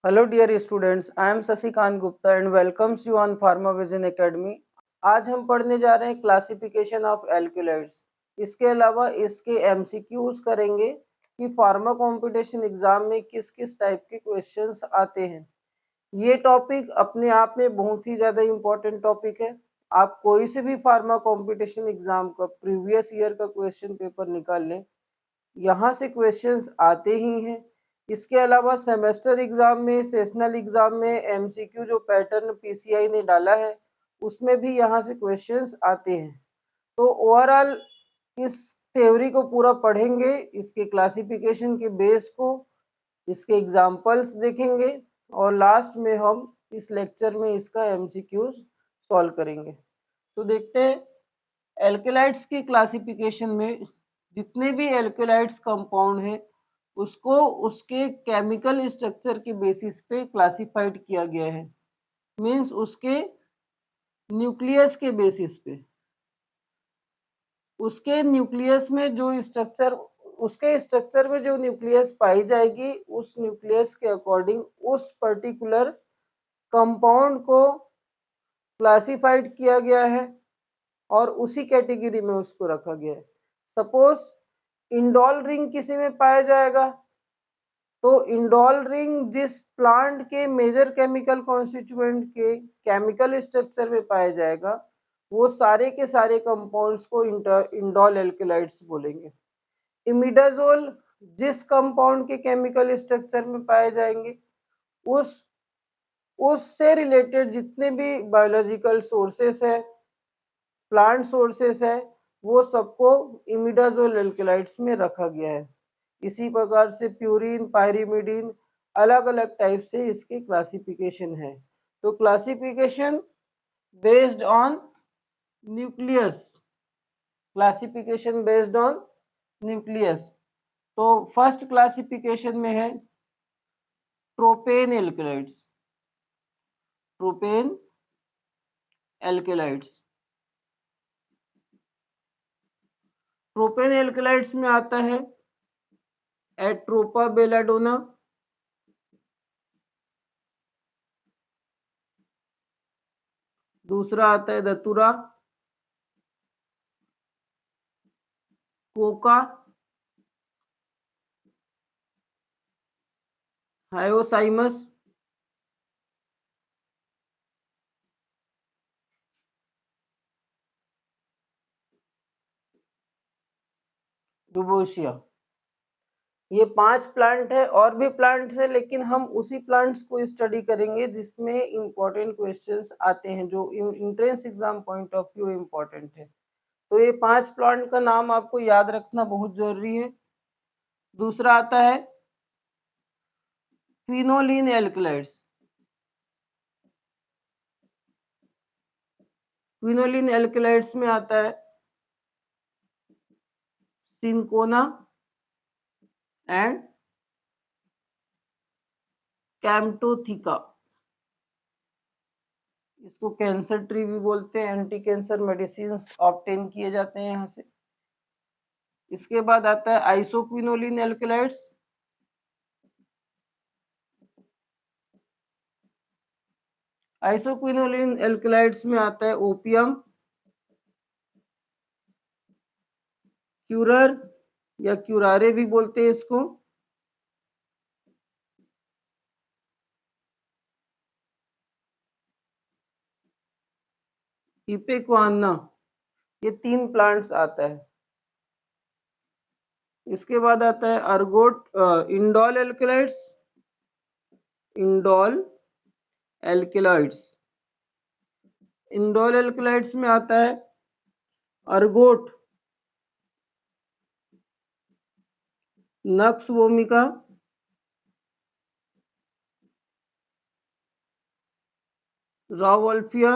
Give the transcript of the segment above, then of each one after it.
Hello dear students, I am Sasikant Gupta and welcomes you on PharmaVision Academy। आज हम पढ़ने जा रहे हैं क्लासिफिकेशन ऑफ एल्केलाइड्स। इसके अलावा इसके एमसीक्यूज करेंगे कि फार्मा कंपटीशन एग्जाम में किस किस टाइप के क्वेश्चंस आते हैं। ये टॉपिक अपने आप में बहुत ही ज़्यादा इम्पोर्टेंट टॉपिक है। आप कोई से भी फार्मा कंपटीशन एग्जाम का प्रीवियस ईयर का क्वेश्चन पेपर निकाल लें, यहाँ से क्वेश्चंस आते ही हैं। इसके अलावा सेमेस्टर एग्जाम में, सेशनल एग्जाम में एमसीक्यू जो पैटर्न पीसीआई ने डाला है उसमें भी यहाँ से क्वेश्चंस आते हैं। तो ओवरऑल इस थ्योरी को पूरा पढ़ेंगे, इसके क्लासिफिकेशन के बेस को, इसके एग्जाम्पल्स देखेंगे और लास्ट में हम इस लेक्चर में इसका एमसीक्यूज सॉल्व करेंगे। तो देखते हैं एल्केलाइड्स की क्लासिफिकेशन में जितने भी एल्केलाइड्स कंपाउंड हैं उसको उसके केमिकल स्ट्रक्चर के बेसिस पे क्लासिफाइड किया गया है। मींस उसके न्यूक्लियस के बेसिस पे, उसके न्यूक्लियस में जो स्ट्रक्चर, उसके स्ट्रक्चर में जो न्यूक्लियस पाई जाएगी उस न्यूक्लियस के अकॉर्डिंग उस पर्टिकुलर कंपाउंड को क्लासिफाइड किया गया है और उसी कैटेगरी में उसको रखा गया है। सपोज इंडोल रिंग किसी में पाया जाएगा तो इंडोल रिंग जिस प्लांट के मेजर केमिकल कॉन्स्टिट्यूएंट के केमिकल स्ट्रक्चर में पाया जाएगा वो सारे के सारे कंपाउंड्स को इंडोल एल्केलाइड्स बोलेंगे। इमिडाजोल जिस कंपाउंड के केमिकल स्ट्रक्चर में पाए जाएंगे उस उससे रिलेटेड जितने भी बायोलॉजिकल सोर्सेस है, प्लांट सोर्सेस है, वो सबको इमिडाजोल एल्केलाइड्स में रखा गया है। इसी प्रकार से प्यूरिन, पायरिमिडीन, अलग अलग टाइप से इसके क्लासिफिकेशन है। तो classification based on nucleus, classification based on nucleus. तो फर्स्ट क्लासिफिकेशन में है tropane alkaloids, tropane alkaloids. Tropane alkaloids में आता है एट्रोपा बेलाडोना, दूसरा आता है दतुरा, कोका, हायोसाइमस, डुबोशिया। ये 5 प्लांट है, और भी प्लांट्स है लेकिन हम उसी प्लांट्स को स्टडी करेंगे जिसमें इंपॉर्टेंट क्वेश्चंस आते हैं, जो entrance exam point of view important है। तो ये 5 प्लांट का नाम आपको याद रखना बहुत जरूरी है। दूसरा आता है क्विनोलिन एल्कलाइड्स। क्विनोलिन एल्कलाइड्स में आता है सिंकोना एंड कैम्टोथिका। इसको कैंसर ट्री भी बोलते हैं, एंटी कैंसर मेडिसिन ऑब्टेन किए जाते हैं यहाँ से। इसके बाद आता है आइसोक्विनोलिन एल्कलाइड्स। आइसोक्विनोलिन एल्कलाइड्स में आता है ओपियम, क्यूरर या क्यूरारे भी बोलते हैं इसको, इपेक्वाना। ये 3 प्लांट्स आता है। इसके बाद आता है अर्गोट इंडोल एल्कलाइड्स, इंडोल एल्कलाइड्स। इंडोल एल्कलाइड्स में आता है ergot, nux vomica, rauwolfia,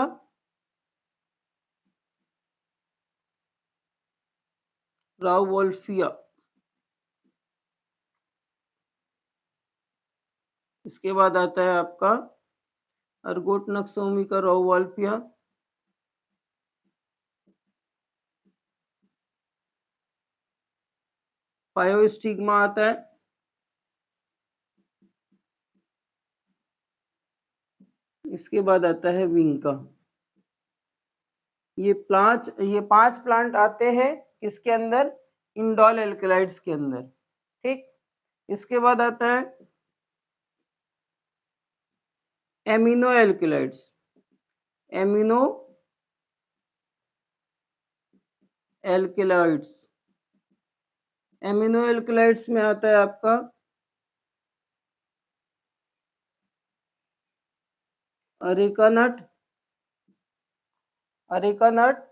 rauwolfia. इसके बाद आता है आपका अर्गोट, नक्स वोमिका, रावोल्फिया। पायोस्टिग्मा आता है, इसके बाद आता है विंका। ये पांच प्लांट आते हैं किसके अंदर, इंडोल एल्केलाइड्स के अंदर। ठीक, इसके बाद आता है amino alkaloids. Amino alkaloids, amino alkaloids में आता है आपका अरेका नट, अरेका नट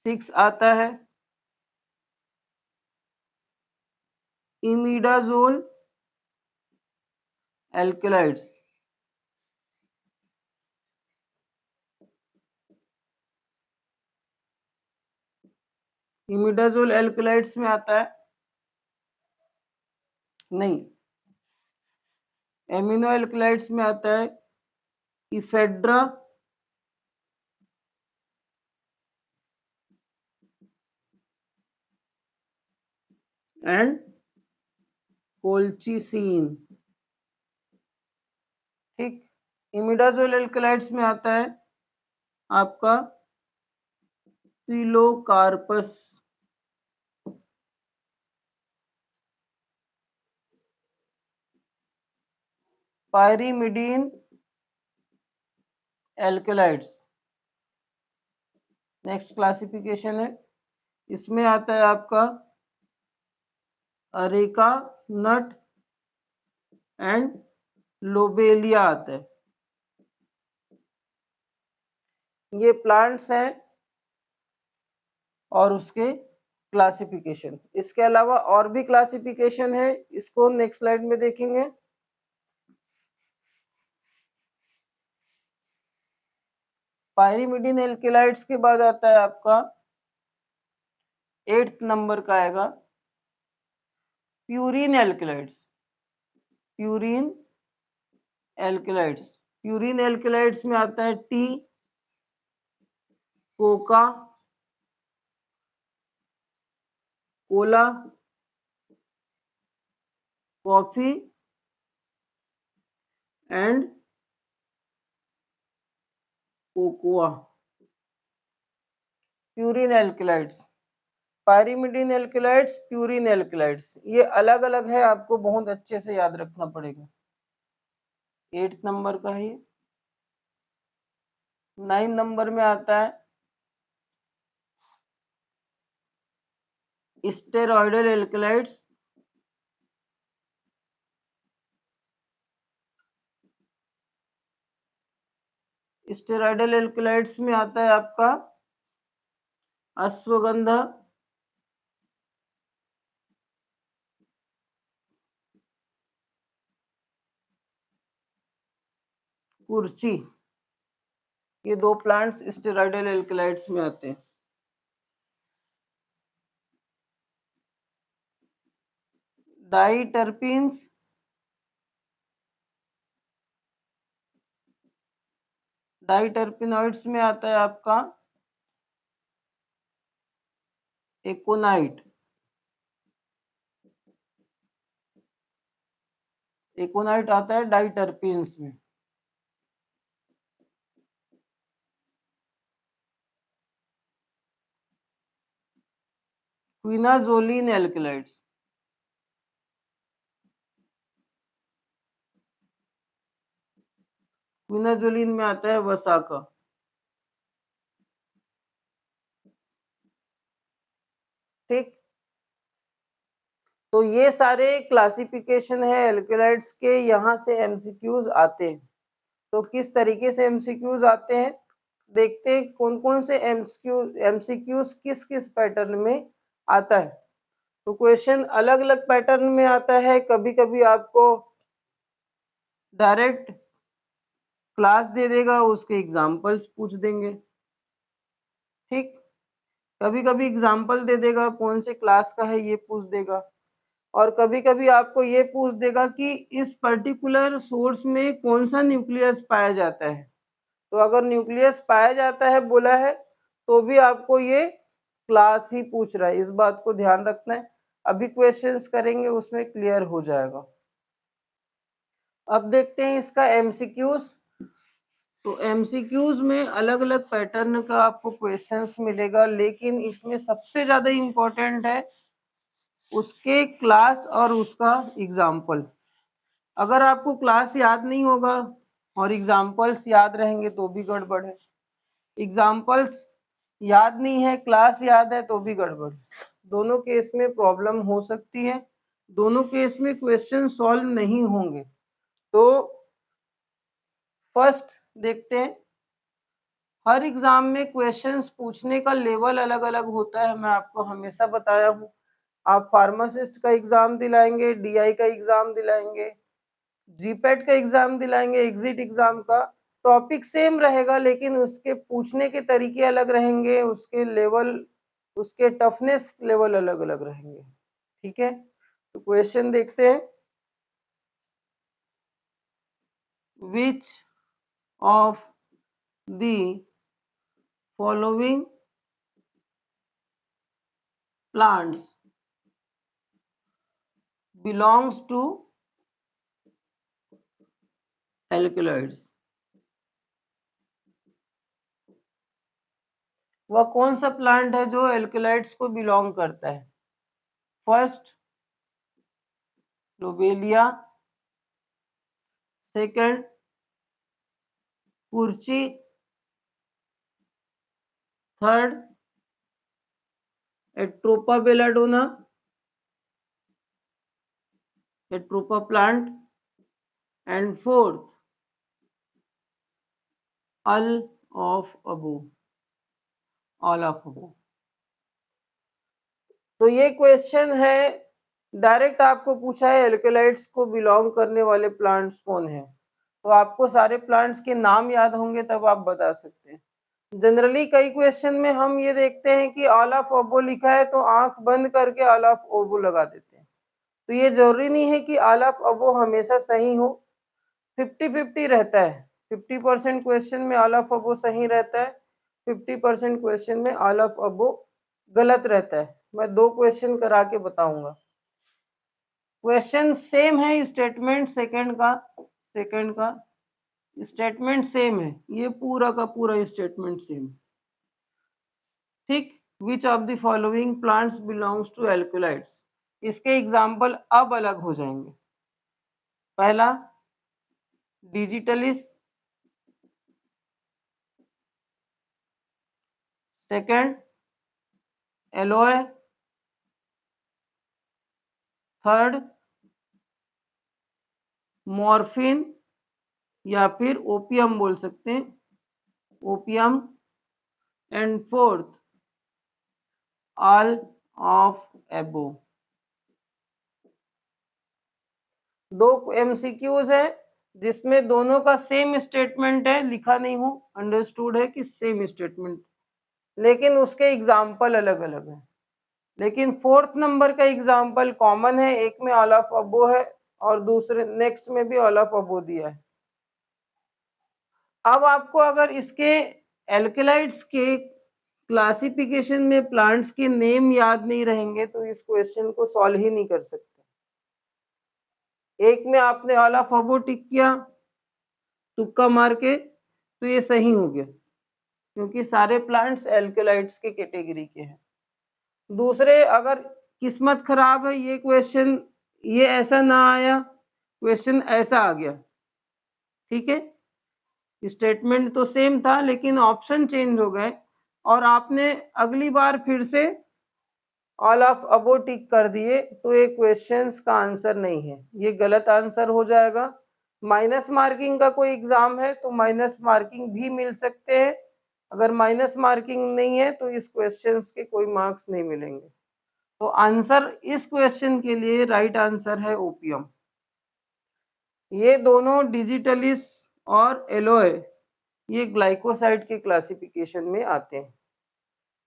6 आता है इमिडाजोल एल्केलाइड्स। इमिडाजोल एल्केलाइड्स में आता है, नहीं, एमिनो एल्केलाइड्स में आता है इफेड्रा एंड कोल्चिसिन। ठीक, इमिडाजोल एल्केलाइड्स में आता है आपका pilocarpus, pyrimidine alkaloids. Next classification है, इसमें आता है आपका अरेका नट एंड लोबेलिया आता है। ये प्लांट्स हैं और उसके क्लासिफिकेशन। इसके अलावा और भी क्लासिफिकेशन है, इसको नेक्स्ट स्लाइड में देखेंगे। पायरीमिडीन एल्केलाइड्स के बाद आता है आपका 8th नंबर का आएगा purine alkaloids. Purine alkaloids, purine alkaloids में आता है tea, coca, cola, coffee and cocoa. Purine alkaloids, pyrimidine alkaloids, purine alkaloids, ये अलग अलग है, आपको बहुत अच्छे से याद रखना पड़ेगा। 8th नंबर का है। 9 नंबर में आता है स्टेरॉयडल एल्केलाइड्स। स्टेरॉयडल एल्केलाइड्स में आता है आपका अश्वगंधा, कुर्ची, ये दो प्लांट्स स्टेरॉयडल एल्केलाइड्स में आते हैं। डाइटर्पिन्स, डाइटर्पिनॉइड्स में आता है आपका एकोनाइट। एकोनाइट आता है डाइटर्पिन्स में। क्विनाजोलिन एल्केलाइड्स, क्विनाजोलिन में आता है वसाका। ठीक, तो ये सारे क्लासिफिकेशन है एल्केलाइड्स के, यहाँ से एमसीक्यूज आते हैं। तो किस तरीके से एमसीक्यूज आते हैं देखते हैं, कौन कौन से एमसीक्यूज किस किस पैटर्न में आता है। तो क्वेश्चन अलग अलग पैटर्न में आता है, कभी कभी आपको डायरेक्ट क्लास दे देगा, उसके एग्जाम्पल्स पूछ देंगे। ठीक, कभी कभी एग्जाम्पल दे देगा, कौन से क्लास का है ये पूछ देगा, और कभी कभी आपको ये पूछ देगा कि इस पर्टिकुलर सोर्स में कौन सा न्यूक्लियस पाया जाता है। तो अगर न्यूक्लियस पाया जाता है बोला है तो भी आपको ये क्लास ही पूछ रहा है, इस बात को ध्यान रखना है। अभी क्वेश्चंस करेंगे उसमें क्लियर हो जाएगा। अब देखते हैं इसका एमसीक्यूज। तो एमसीक्यूज में अलग अलग पैटर्न का आपको क्वेश्चंस मिलेगा, लेकिन इसमें सबसे ज्यादा इम्पोर्टेंट है उसके क्लास और उसका एग्जाम्पल। अगर आपको क्लास याद नहीं होगा और एग्जाम्पल्स याद रहेंगे तो भी गड़बड़ है। एग्जाम्पल्स याद नहीं है, क्लास याद है तो भी गड़बड़। दोनों केस में प्रॉब्लम हो सकती है, दोनों केस में क्वेश्चन सॉल्व नहीं होंगे। तो फर्स्ट देखते हैं, हर एग्जाम में क्वेश्चंस पूछने का लेवल अलग अलग होता है, मैं आपको हमेशा बताया हूँ। आप फार्मासिस्ट का एग्जाम दिलाएंगे, डीआई का एग्जाम दिलाएंगे, जीपेट का एग्जाम दिलाएंगे, एग्जिट एग्जाम का, टॉपिक सेम रहेगा लेकिन उसके पूछने के तरीके अलग रहेंगे, उसके लेवल, उसके टफनेस लेवल अलग अलग रहेंगे। ठीक है, तो क्वेश्चन देखते हैं। Which of the following plants belongs to alkaloids? वह कौन सा प्लांट है जो एल्कलॉइड्स को बिलोंग करता है? First lobelia, second kurchi, third atropa belladonna, atropa plant, and fourth all of above, all of above. तो ये क्वेश्चन है, डायरेक्ट आपको पूछा है एल्कलाइड्स को बिलोंग करने वाले प्लांट्स कौन है, तो आपको सारे प्लांट्स के नाम याद होंगे तब आप बता सकते हैं। जनरली कई क्वेश्चन में हम ये देखते हैं कि ऑल ऑफ ओबो लिखा है तो आंख बंद करके ऑल ऑफ ओबो लगा देते हैं। तो ये जरूरी नहीं है कि ऑल ऑफ ओबो हमेशा सही हो, 50-50 रहता है। 50% क्वेश्चन में ऑल ऑफ ओबो सही रहता है, 50% क्वेश्चन में ऑल ऑफ ओबो गलत रहता है। मैं 2 क्वेश्चन करा के बताऊंगा। क्वेश्चन सेम है, स्टेटमेंट सेकंड का स्टेटमेंट सेम है, ये पूरा का पूरा स्टेटमेंट सेम। ठीक, which of the following plants belongs to alkaloids, इसके एग्जाम्पल अब अलग हो जाएंगे। पहला digitalis, second aloe, third morphine या फिर ओपियम बोल सकते हैं, opium, and fourth all of above. दो एमसीक्यूज है जिसमें दोनों का सेम स्टेटमेंट है, लिखा नहीं हो, अंडरस्टूड है कि सेम स्टेटमेंट, लेकिन उसके एग्जाम्पल अलग अलग है। लेकिन फोर्थ नंबर का एग्जाम्पल कॉमन है, एक में ऑल ऑफ अबो है और दूसरे नेक्स्ट में भी ऑल ऑफ अबो दिया है। अब आपको अगर इसके एल्केलाइड्स के क्लासिफिकेशन में प्लांट्स के नेम याद नहीं रहेंगे तो इस क्वेश्चन को सॉल्व ही नहीं कर सकते। एक में आपने ऑल ऑफ अबो टिक किया तुक्का मार के तो ये सही हो गया, क्योंकि सारे प्लांट्स एल्केलाइड्स के कैटेगरी के हैं। दूसरे अगर किस्मत खराब है, ये क्वेश्चन ये ऐसा ना आया, क्वेश्चन ऐसा आ गया, ठीक है, स्टेटमेंट तो सेम था लेकिन ऑप्शन चेंज हो गए और आपने अगली बार फिर से ऑल ऑफ अबो टिक कर दिए, तो ये क्वेश्चंस का आंसर नहीं है, ये गलत आंसर हो जाएगा। माइनस मार्किंग का कोई एग्जाम है तो माइनस मार्किंग भी मिल सकते हैं, अगर माइनस मार्किंग नहीं है तो इस क्वेश्चंस के कोई मार्क्स नहीं मिलेंगे। तो आंसर इस क्वेश्चन के लिए राइट आंसर है ओपियम। ये दोनों डिजिटलिस और एलोए ये ग्लाइकोसाइड के क्लासिफिकेशन में आते हैं।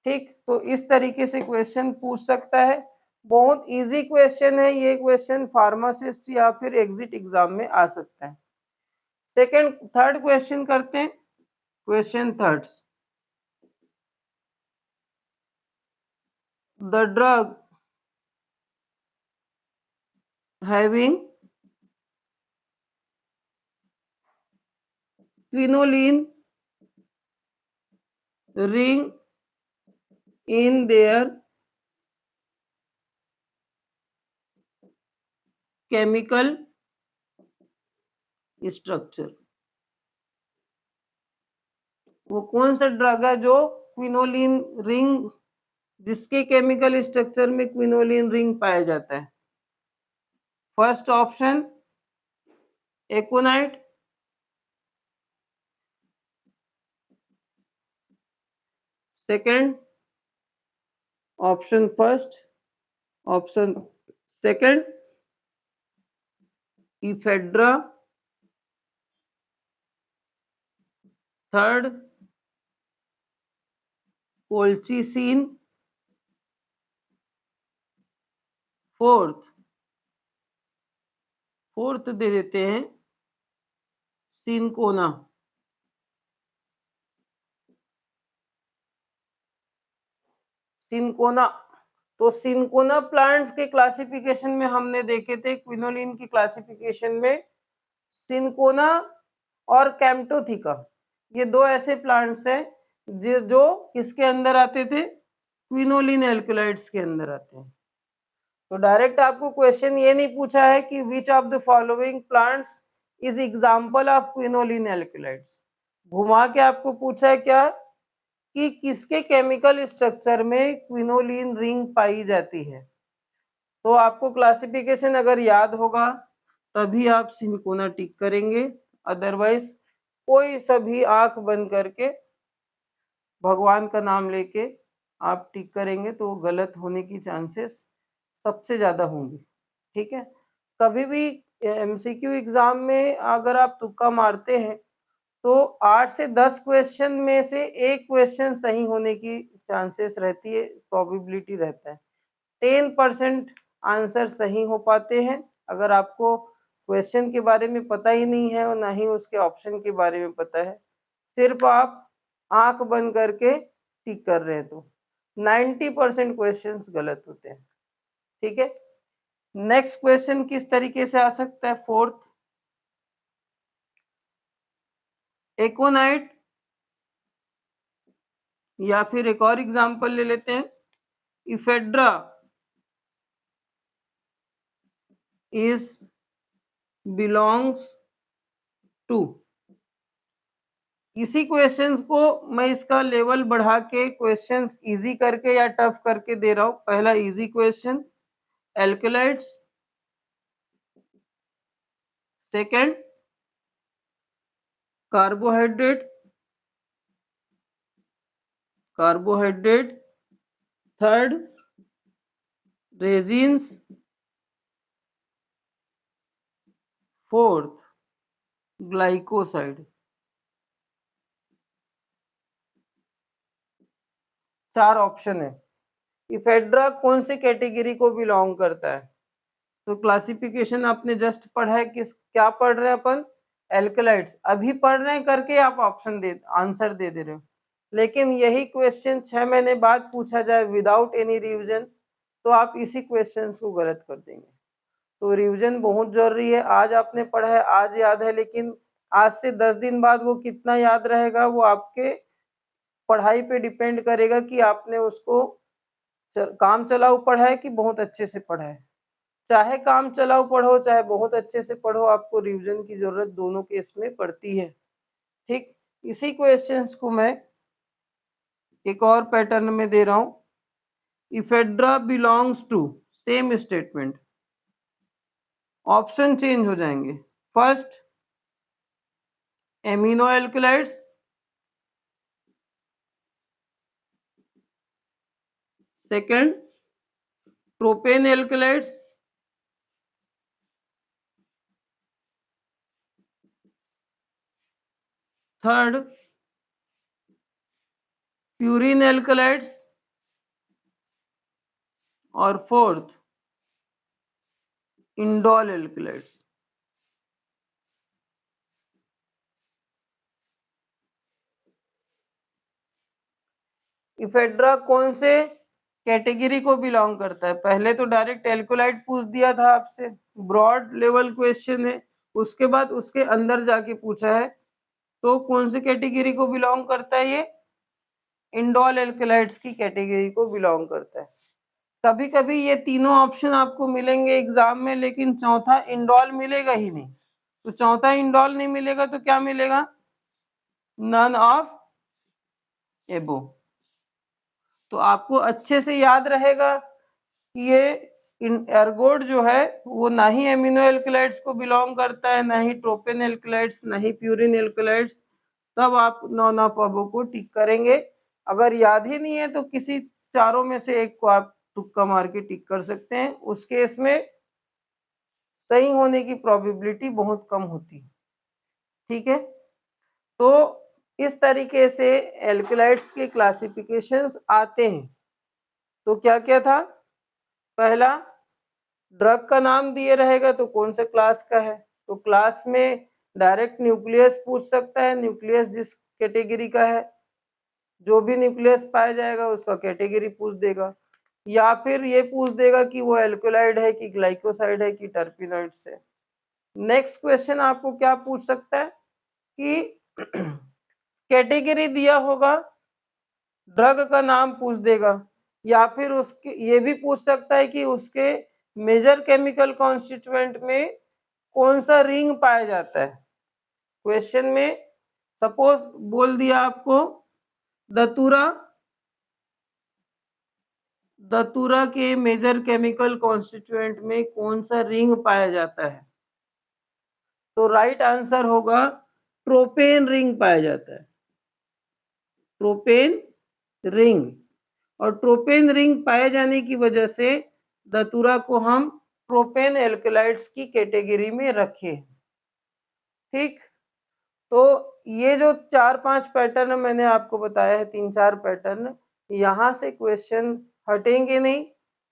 ठीक, तो इस तरीके से क्वेश्चन पूछ सकता है, बहुत इजी क्वेश्चन है ये, क्वेश्चन फार्मासिस्ट या फिर एग्जिट एग्जाम में आ सकता है। थर्ड क्वेश्चन करते हैं। Question third, the drug having quinoline ring in their chemical structure। वो कौन सा ड्रग है जो क्विनोलिन रिंग, जिसके केमिकल स्ट्रक्चर में क्विनोलिन रिंग पाया जाता है? First option aconite, second option first, option second ephedra, third colchicine, fourth दे देते हैं सिनकोना। सिनकोना, तो सिनकोना प्लांट्स के क्लासिफिकेशन में हमने देखे थे, क्विनोलिन की क्लासिफिकेशन में सिनकोना और कैम्प्टोथिका, ये दो ऐसे प्लांट्स हैं जो किसके अंदर आते थे? क्विनोलिन एल्कलॉइड्स के अंदर आते हैं। तो डायरेक्ट आपको क्वेश्चन ये नहीं पूछा है कि विच of the following plants is example of quinoline alkaloids, घुमा के आपको पूछा है क्या कि किसके केमिकल स्ट्रक्चर में क्विनोलिन रिंग पाई जाती है। तो आपको क्लासिफिकेशन अगर याद होगा तभी आप सिनकोना टिक करेंगे, अदरवाइज कोई सभी आंख बंद करके भगवान का नाम लेके आप टिक करेंगे तो गलत होने की चांसेस सबसे ज्यादा होंगे। ठीक है, कभी भी एमसीक्यू एग्जाम में अगर आप तुक्का मारते हैं तो 8 से 10 क्वेश्चन में से एक क्वेश्चन सही होने की चांसेस रहती है, प्रोबेबिलिटी रहता है। 10% आंसर सही हो पाते हैं अगर आपको क्वेश्चन के बारे में पता ही नहीं है और ना ही उसके ऑप्शन के बारे में पता है, सिर्फ आप आंख बंद करके टिक कर रहे हैं तो 90% क्वेश्चंस गलत होते हैं। ठीक है, नेक्स्ट क्वेश्चन किस तरीके से आ सकता है? फोर्थ, एकोनाइट, या फिर एक और एग्जांपल ले लेते हैं, इफेड्रा इज बिलोंग्स टू। इसी क्वेश्चंस को मैं इसका लेवल बढ़ा के क्वेश्चंस इजी करके या टफ करके दे रहा हूं। पहला easy question, alkaloids, second carbohydrate, third resins, fourth glycoside. 4 option है। इफेड्रा कौन से कैटेगरी को बिलोंग करता है? तो क्लासिफिकेशन आपने जस्ट पढ़ा है, किस क्या पढ़ रहे हैं अपन? एल्कलाइड्स। अभी पढ़ रहे हैं करके आप ऑप्शन दे आंसर दे रहे हो, लेकिन यही क्वेश्चन 6 महीने बाद पूछा जाए विदाउट एनी रिविजन तो आप इसी क्वेश्चन को गलत कर देंगे। तो रिविजन बहुत जरूरी है। आज आपने पढ़ा है, आज याद है, लेकिन आज से 10 दिन बाद वो कितना याद रहेगा वो आपके पढ़ाई पे डिपेंड करेगा कि आपने उसको काम चलाऊ पढ़ा है कि बहुत अच्छे से पढ़ा है। चाहे काम चलाऊ पढ़ो चाहे बहुत अच्छे से पढ़ो, आपको रिवीजन की जरूरत दोनों केस में पड़ती है। ठीक, इसी क्वेश्चंस को मैं एक और पैटर्न में दे रहा हूं, ephedra belongs to, same statement, option change हो जाएंगे। First amino alkaloids, second propane alkaloids, third purine alkaloids, और फोर्थ इंडोल एल्कलाइड्स। इफेड्रा कौन से कैटेगरी को बिलोंग करता है? पहले तो डायरेक्ट एल्कोलाइड पूछ दिया था आपसे, ब्रॉड लेवल क्वेश्चन है। उसके बाद उसके अंदर जाके पूछा है तो कौन सी कैटेगरी को बिलोंग करता है ये? इंडोल एल्कलाइड्स की कैटेगरी को बिलोंग करता है। कभी कभी ये तीनों ऑप्शन आपको मिलेंगे एग्जाम में, लेकिन चौथा इंडोल मिलेगा ही नहीं। तो चौथा इंडोल नहीं मिलेगा तो क्या मिलेगा? नन ऑफ एबो। तो आपको अच्छे से याद रहेगा कि ये एर्गोड जो है वो ना ही एमिनो एल्कलाइड्स को बिलोंग करता है, ना ही ट्रोपेन एल्कलाइड्स, ना ही प्यूरिन एल्कलाइड्स। तब आप नॉन ऑफ एबो को टिक करेंगे। अगर याद ही नहीं है तो किसी चारों में से एक को आप तुक्का मार के टिक कर सकते हैं। उस केस में सही होने की प्रोबेबिलिटी बहुत कम होती है। ठीक है, तो इस तरीके से एल्कलाइड्स के क्लासिफिकेशंस आते हैं। तो क्या क्या था? पहला, ड्रग का नाम दिए रहेगा तो कौन से क्लास का है, तो क्लास में डायरेक्ट न्यूक्लियस पूछ सकता है, न्यूक्लियस जिस कैटेगरी का है, जो भी न्यूक्लियस पाया जाएगा उसका कैटेगरी पूछ देगा, या फिर ये पूछ देगा कि वो एल्कोलाइड है कि ग्लाइकोसाइड है कि टर्पिनॉइड्स है। नेक्स्ट क्वेश्चन आपको क्या पूछ सकता है कि कैटेगरी दिया होगा, ड्रग का नाम पूछ देगा, या फिर उसके ये भी पूछ सकता है कि उसके मेजर केमिकल कॉन्स्टिट्यूएंट में कौन सा रिंग पाया जाता है। क्वेश्चन में सपोज बोल दिया आपको दतूरा के मेजर केमिकल कॉन्स्टिट्यूएंट में कौन सा रिंग पाया जाता है, तो राइट आंसर होगा ट्रोपेन रिंग पाया जाता है। ट्रोपेन रिंग, और ट्रोपेन रिंग पाए जाने की वजह से दतूरा को हम ट्रोपेन एल्कलाइड्स की कैटेगरी में रखे। ठीक, तो ये जो 4-5 पैटर्न मैंने आपको बताया है, 3-4 पैटर्न, यहाँ से क्वेश्चन हटेंगे नहीं,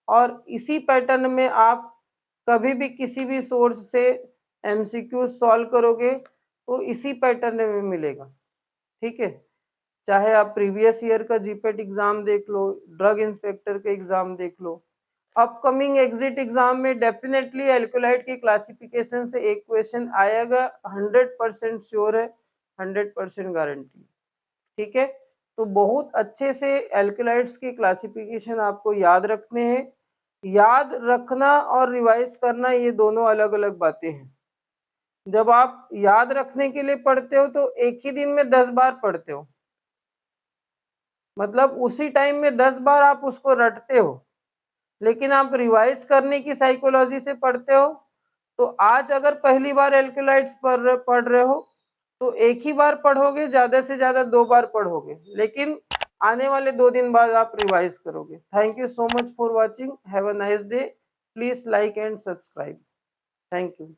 और इसी पैटर्न में आप कभी भी किसी भी सोर्स से एमसीक्यू सॉल्व करोगे तो इसी पैटर्न में मिलेगा। ठीक है, चाहे आप प्रीवियस ईयर का जीपेट एग्जाम देख लो, ड्रग इंस्पेक्टर का एग्जाम देख लो, अपकमिंग एग्जिट एग्जाम में डेफिनेटली एल्कोलाइड के क्लासिफिकेशन से एक क्वेश्चन आएगा, 100% श्योर है, 100% गारंटी। ठीक है, तो बहुत अच्छे से एल्कोलाइड्स के क्लासिफिकेशन आपको याद रखने हैं। याद रखना और रिवाइज करना ये दोनों अलग अलग बातें हैं। जब आप याद रखने के लिए पढ़ते हो तो एक ही दिन में 10 बार पढ़ते हो, मतलब उसी टाइम में 10 बार आप उसको रटते हो। लेकिन आप रिवाइज करने की साइकोलॉजी से पढ़ते हो तो आज अगर पहली बार एल्कलाइड्स पढ़ रहे हो तो एक ही बार पढ़ोगे, ज्यादा से ज्यादा 2 बार पढ़ोगे, लेकिन आने वाले 2 दिन बाद आप रिवाइज करोगे। Thank you so much for watching, have a nice day, please like and subscribe. Thank you.